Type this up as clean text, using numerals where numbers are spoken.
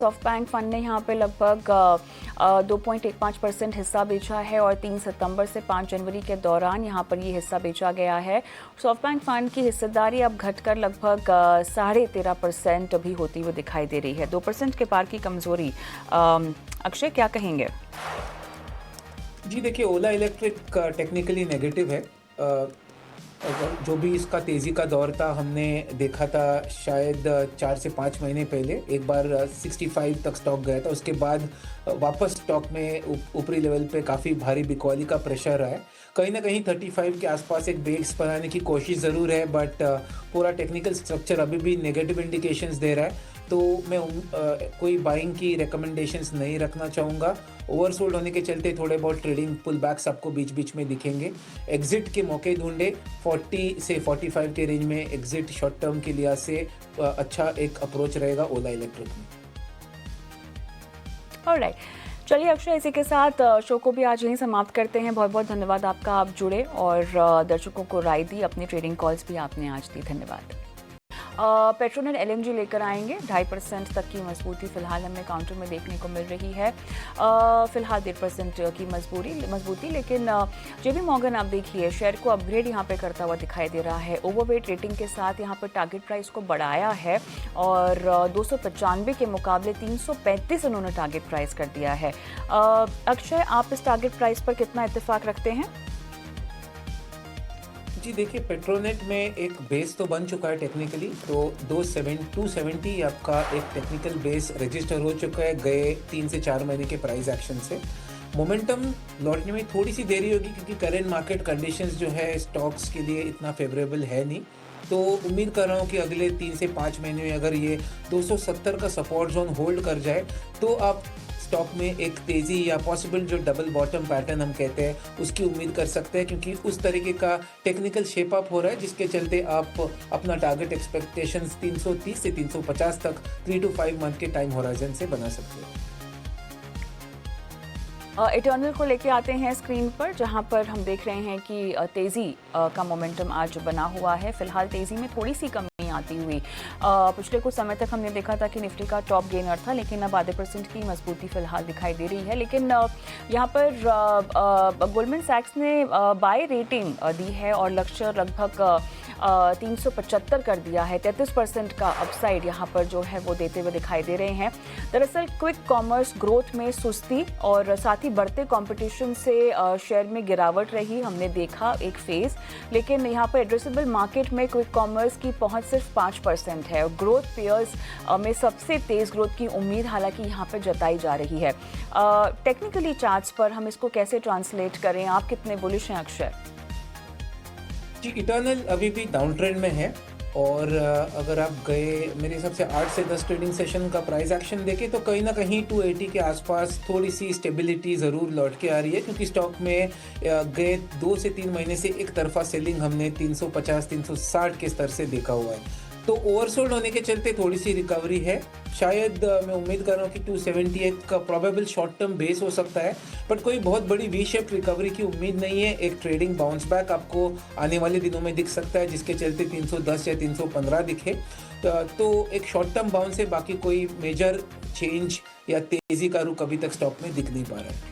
SoftBank fund ने यहाँ पे लगभग 2.15% हिस्सा बेचा है और 3 सितंबर से 5 जनवरी के दौरान यहाँ पर ये हिस्सा बेचा गया है। सॉफ्टबैंक फंड की हिस्सेदारी अब घटकर लगभग 13.5% अभी होती हुई दिखाई दे रही है। 2% के पार की कमजोरी। अक्षय, क्या कहेंगे? जी देखिए, ओला इलेक्ट्रिक टेक्निकली नेगेटिव है। जो भी इसका तेज़ी का दौर था हमने देखा था शायद 4 से 5 महीने पहले एक बार 65 तक स्टॉक गया था। उसके बाद वापस स्टॉक में ऊपरी लेवल पे काफ़ी भारी बिकवाली का प्रेशर है। कहीं ना कहीं 35 के आसपास एक बेस बनाने की कोशिश ज़रूर है, बट पूरा टेक्निकल स्ट्रक्चर अभी भी नेगेटिव इंडिकेशंस दे रहा है। तो मैं कोई बाइंग की रिकमेंडेशंस नहीं रखना चाहूँगा। ओवरसोल्ड होने के चलते थोड़े बहुत ट्रेडिंग पुल बैक्स आपको बीच बीच में दिखेंगे। एग्जिट के मौके ढूंढे। 40 से 45 के रेंज में एग्जिट शॉर्ट टर्म के लिहाज से अच्छा एक अप्रोच रहेगा ओला इलेक्ट्रिक में। ऑलराइट, चलिए अक्षय, इसी के साथ शो को भी आज यहीं समाप्त करते हैं। बहुत बहुत धन्यवाद आपका, आप जुड़े और दर्शकों को राय दी, अपनी ट्रेडिंग कॉल्स भी आपने आज दी। धन्यवाद। पेट्रोनेट एलएनजी लेकर आएंगे। 2.5% तक की मजबूती फिलहाल हमें काउंटर में देखने को मिल रही है। फिलहाल 1.5% की मजबूती, लेकिन जेपी मॉर्गन आप देखिए शेयर को अपग्रेड यहाँ पे करता हुआ दिखाई दे रहा है। ओवरवेट रेटिंग के साथ यहाँ पर टारगेट प्राइस को बढ़ाया है और 295 के मुकाबले 335 उन्होंने टारगेट प्राइस कर दिया है। अक्षय, आप इस टारगेट प्राइस पर कितना इत्तेफाक रखते हैं? जी देखिए, पेट्रोनेट में एक बेस तो बन चुका है टेक्निकली, तो 270 आपका एक टेक्निकल बेस रजिस्टर हो चुका है गए 3 से 4 महीने के प्राइस एक्शन से। मोमेंटम लौटने में थोड़ी सी देरी होगी क्योंकि करेंट मार्केट कंडीशंस जो है स्टॉक्स के लिए इतना फेवरेबल है नहीं। तो उम्मीद कर रहा हूँ कि अगले 3 से 5 महीने में अगर ये 270 का सपोर्ट जोन होल्ड कर जाए तो आप स्टॉक में एक तेज़ी या पॉसिबल जो डबल बॉटम पैटर्न हम कहते हैं उसकी उम्मीद कर सकते हैं, क्योंकि उस तरीके का टेक्निकल शेप अप हो रहा है जिसके चलते आप अपना टारगेट एक्सपेक्टेशंस 330 से 350 तक 3 to 5 मंथ के टाइम होराइजन से बना सकते हैं। इटर्नल को लेके आते हैं स्क्रीन पर, जहां पर हम देख रहे हैं कि तेज़ी का मोमेंटम आज बना हुआ है। फिलहाल तेज़ी में थोड़ी सी कमी आती हुई पिछले कुछ समय तक हमने देखा था कि निफ्टी का टॉप गेनर था, लेकिन अब 0.5% की मजबूती फिलहाल दिखाई दे रही है। लेकिन यहाँ पर गोल्डमैन सैक्स ने बाय रेटिंग दी है और लक्ष्य लगभग 375 कर दिया है। 33% का अपसाइड यहाँ पर जो है वो देते हुए दिखाई दे रहे हैं। दरअसल क्विक कॉमर्स ग्रोथ में सुस्ती और साथ ही बढ़ते कंपटीशन से शेयर में गिरावट रही, हमने देखा एक फेज। लेकिन यहाँ पर एड्रेसेबल मार्केट में क्विक कॉमर्स की पहुंच सिर्फ 5% है और ग्रोथ पेयर्स में सबसे तेज ग्रोथ की उम्मीद हालांकि यहाँ पर जताई जा रही है। टेक्निकली चार्ट्स पर हम इसको कैसे ट्रांसलेट करें? आप कितने बुलिश हैं अक्षय? जी, इटर्नल अभी भी डाउन ट्रेंड में है और अगर आप गए मेरे हिसाब से 8 से 10 ट्रेडिंग सेशन का प्राइस एक्शन देखें तो कहीं ना कहीं 280 के आसपास थोड़ी सी स्टेबिलिटी ज़रूर लौट के आ रही है, क्योंकि स्टॉक में गए 2 से 3 महीने से एक तरफा सेलिंग हमने 350-360 के स्तर से देखा हुआ है। तो ओवरसोल्ड होने के चलते थोड़ी सी रिकवरी है। शायद मैं उम्मीद कर रहा हूँ कि 278 का प्रोबेबल शॉर्ट टर्म बेस हो सकता है, बट कोई बहुत बड़ी वी शेप रिकवरी की उम्मीद नहीं है। एक ट्रेडिंग बाउंस बैक आपको आने वाले दिनों में दिख सकता है जिसके चलते 310 या 315 दिखे। तो एक शॉर्ट टर्म बाउंस है, बाकी कोई मेजर चेंज या तेज़ी का रुख अभी तक स्टॉक में दिख नहीं पा रहा है।